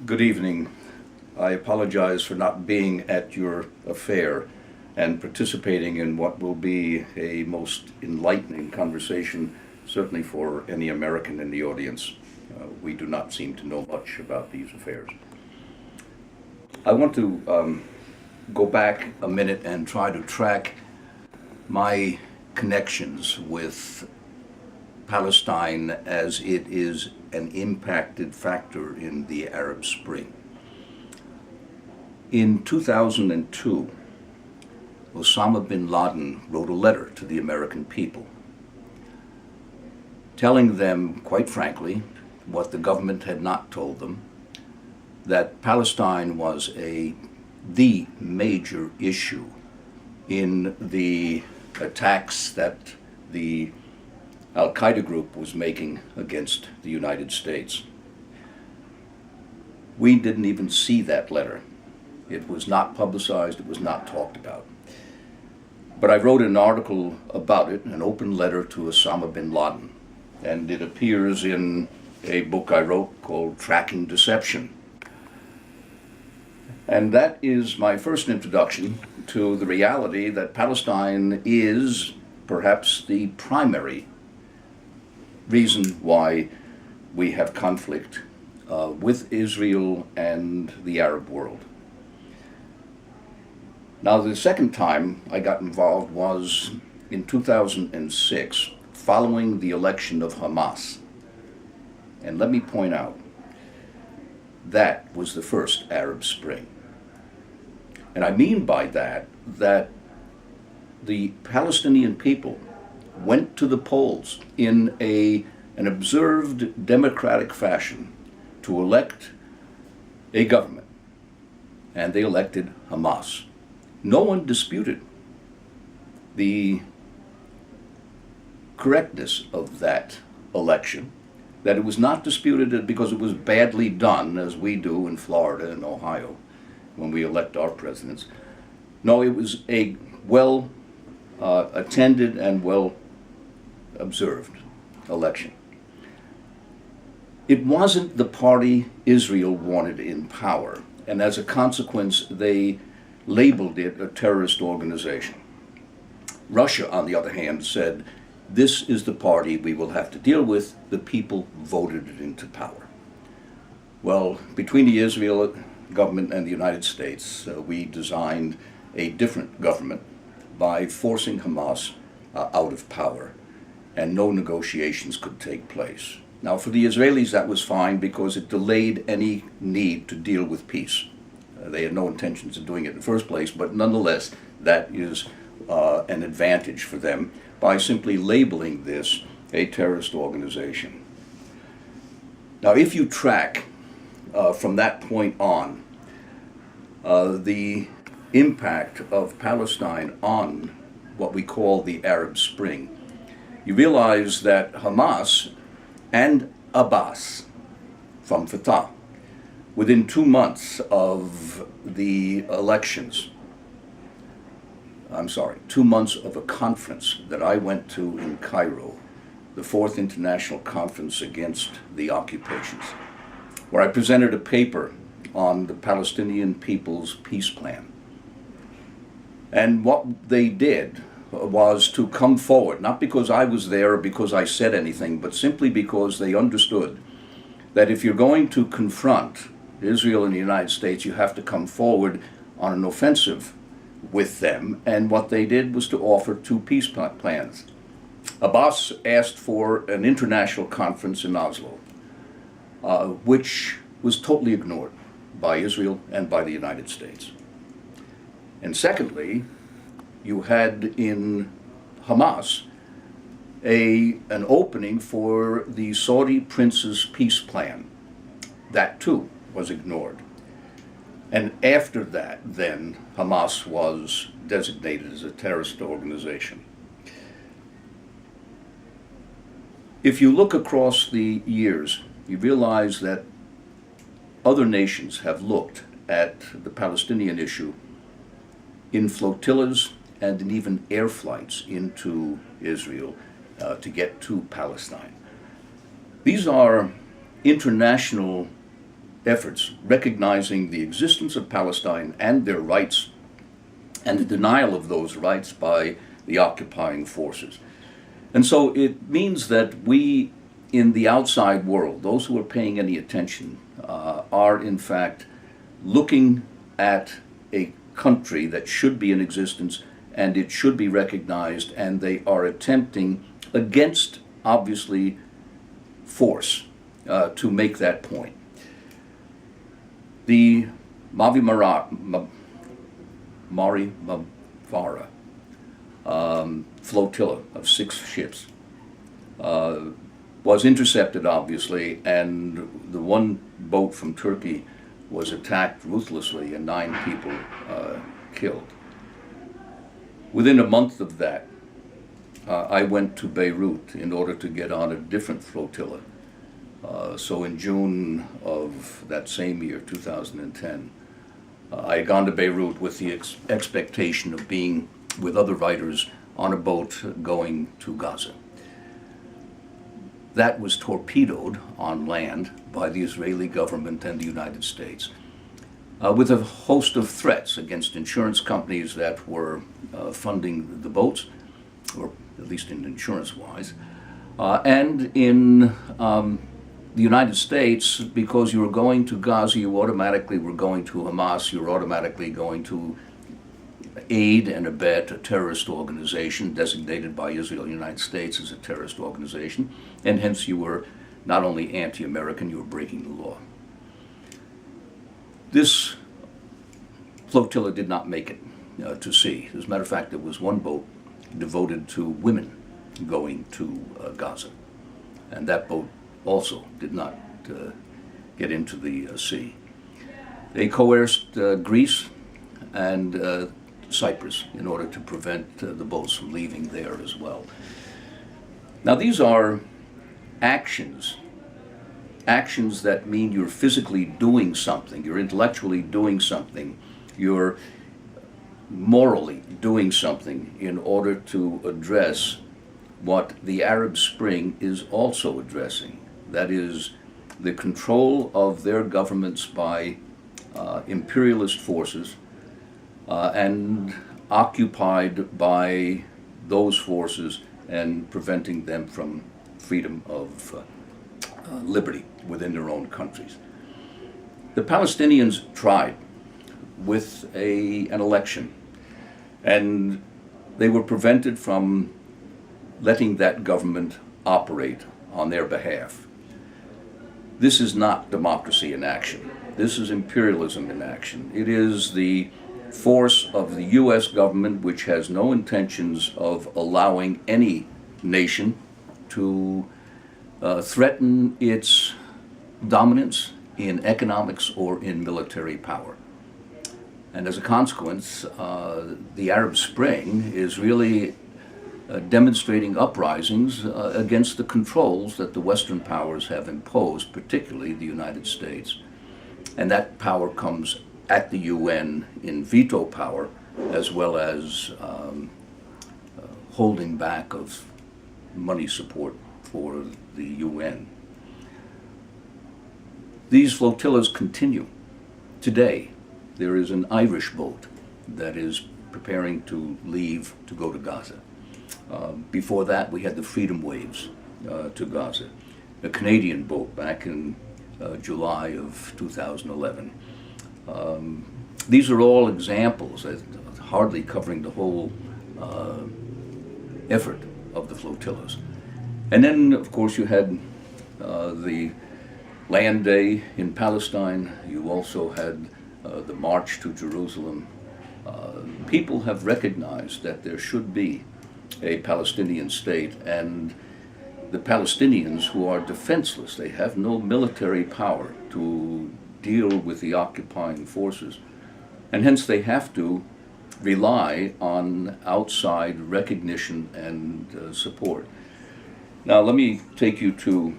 Good evening. I apologize for not being at your affair and participating in what will be a most enlightening conversation, certainly for any American in the audience. We do not seem to know much about these affairs. I want to go back a minute and try to track my connections with Palestine as it is an impacted factor in the Arab Spring. In 2002, Osama bin Laden wrote a letter to the American people, telling them, quite frankly, what the government had not told them, that Palestine was the major issue in the attacks that the Al-Qaeda group was making against the United States. We didn't even see that letter. It was not publicized, it was not talked about. But I wrote an article about it, an open letter to Osama bin Laden, and it appears in a book I wrote called Tracking Deception. And that is my first introduction to the reality that Palestine is perhaps the primary reason why we have conflict with Israel and the Arab world. Now, the second time I got involved was in 2006, following the election of Hamas. And let me point out, that was the first Arab Spring. And I mean by that the Palestinian people went to the polls in an observed democratic fashion to elect a government, and they elected Hamas. No one disputed the correctness of that election, that it was not disputed because it was badly done, as we do in Florida and Ohio when we elect our presidents. No, it was a well attended and well observed election. It wasn't the party Israel wanted in power, and as a consequence, they labeled it a terrorist organization. Russia, on the other hand, said, this is the party we will have to deal with. The people voted it into power. Well, between the Israel government and the United States, we designed a different government by forcing Hamas out of power, and no negotiations could take place. Now, for the Israelis, that was fine because it delayed any need to deal with peace. They had no intentions of doing it in the first place, but nonetheless, that is an advantage for them by simply labeling this a terrorist organization. Now, if you track from that point on the impact of Palestine on what we call the Arab Spring, you realize that Hamas and Abbas from Fatah, within 2 months of the elections, 2 months of a conference that I went to in Cairo, the Fourth International Conference Against the Occupations, where I presented a paper on the Palestinian people's peace plan. And what they did was to come forward, not because I was there or because I said anything, but simply because they understood that if you're going to confront Israel and the United States, you have to come forward on an offensive with them. And what they did was to offer two peace plans. Abbas asked for an international conference in Oslo, which was totally ignored by Israel and by the United States. And secondly, you had in Hamas an opening for the Saudi prince's peace plan. That too was ignored. And after that, then, Hamas was designated as a terrorist organization. If you look across the years, you realize that other nations have looked at the Palestinian issue in flotillas and in even air flights into Israel to get to Palestine. These are international efforts recognizing the existence of Palestine and their rights and the denial of those rights by the occupying forces. And so it means that we in the outside world, those who are paying any attention, are in fact looking at a country that should be in existence and it should be recognized, and they are attempting, against obviously force, to make that point. The Mavi Mavara flotilla of 6 ships was intercepted, obviously, and the one boat from Turkey was attacked ruthlessly and 9 people killed. Within a month of that, I went to Beirut in order to get on a different flotilla. So in June of that same year, 2010, I had gone to Beirut with the expectation of being with other writers on a boat going to Gaza. That was torpedoed on land by the Israeli government and the United States, with a host of threats against insurance companies that were funding the boats, or at least in insurance-wise, and in the United States, because you were going to Gaza, you automatically were going to Hamas, you were automatically going to aid and abet a terrorist organization designated by Israel and the United States as a terrorist organization, and hence you were not only anti-American, you were breaking the law. This flotilla did not make it to sea. As a matter of fact, there was one boat devoted to women going to Gaza, and that boat also did not get into the sea. They coerced Greece and Cyprus in order to prevent the boats from leaving there as well. Now these are actions that mean you're physically doing something, you're intellectually doing something, you're morally doing something in order to address what the Arab Spring is also addressing. That is, the control of their governments by imperialist forces and occupied by those forces and preventing them from freedom of liberty within their own countries. The Palestinians tried with an election, and they were prevented from letting that government operate on their behalf. This is not democracy in action. This is imperialism in action. It is the force of the U.S. government, which has no intentions of allowing any nation to threaten its dominance in economics or in military power. And as a consequence, the Arab Spring is really demonstrating uprisings against the controls that the Western powers have imposed, particularly the United States. And that power comes at the UN in veto power, as well as holding back of money support for the UN. These flotillas continue. Today, there is an Irish boat that is preparing to leave to go to Gaza. Before that, we had the Freedom Waves to Gaza, a Canadian boat back in July of 2011. These are all examples, hardly covering the whole effort of the flotillas. And then, of course, you had the Land Day in Palestine. You also had the March to Jerusalem. People have recognized that there should be a Palestinian state, and the Palestinians, who are defenseless, they have no military power to deal with the occupying forces, and hence they have to rely on outside recognition and support. Now let me take you to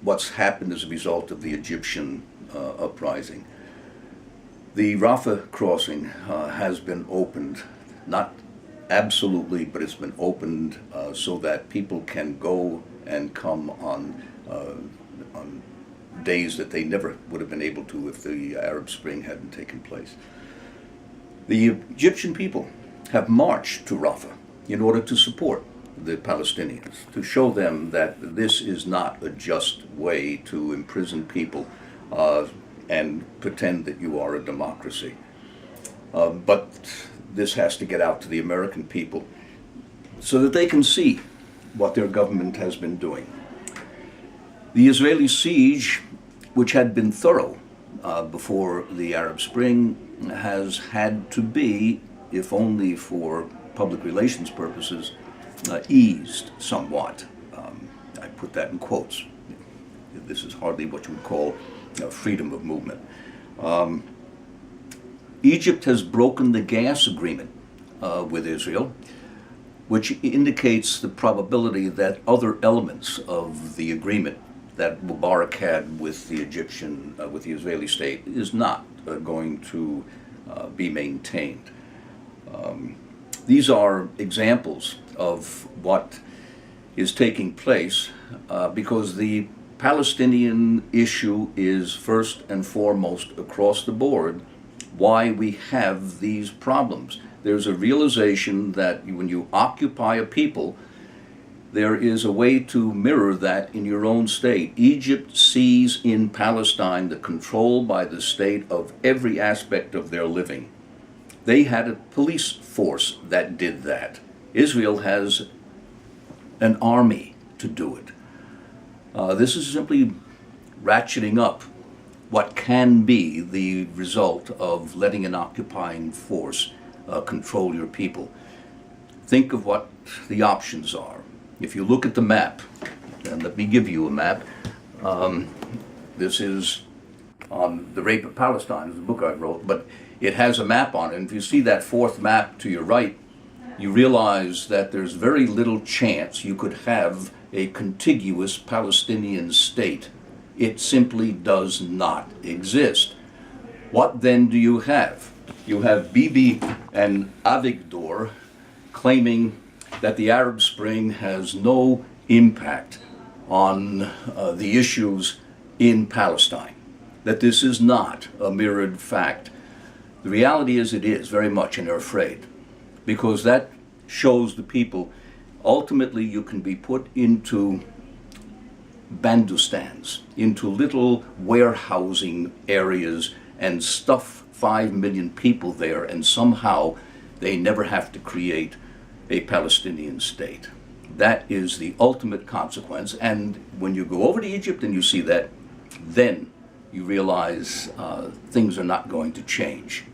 what's happened as a result of the Egyptian uprising. The Rafah crossing has been opened, not absolutely, but it's been opened so that people can go and come on days that they never would have been able to if the Arab Spring hadn't taken place. The Egyptian people have marched to Rafah in order to support the Palestinians, to show them that this is not a just way to imprison people and pretend that you are a democracy. But this has to get out to the American people so that they can see what their government has been doing. The Israeli siege, which had been thorough before the Arab Spring, has had to be, if only for public relations purposes, eased somewhat. I put that in quotes. This is hardly what you would call freedom of movement. Egypt has broken the gas agreement with Israel, which indicates the probability that other elements of the agreement that Mubarak had with the with the Israeli state is not going to be maintained. These are examples of what is taking place because the Palestinian issue is first and foremost across the board why we have these problems. There's a realization that when you occupy a people, there is a way to mirror that in your own state. Egypt sees in Palestine the control by the state of every aspect of their living. They had a police force that did that. Israel has an army to do it. This is simply ratcheting up what can be the result of letting an occupying force control your people. Think of what the options are. If you look at the map, and let me give you a map, this is on The Rape of Palestine, is the book I wrote, but it has a map on it, and if you see that fourth map to your right, you realize that there's very little chance you could have a contiguous Palestinian state. It simply does not exist. What then do you have? You have Bibi and Avigdor claiming that the Arab Spring has no impact on the issues in Palestine, that this is not a mirrored fact. The reality is it is very much, and they're afraid, because that shows the people ultimately you can be put into bandustans, into little warehousing areas and stuff 5 million people there, and somehow they never have to create a Palestinian state. That is the ultimate consequence, and when you go over to Egypt and you see that, then you realize things are not going to change.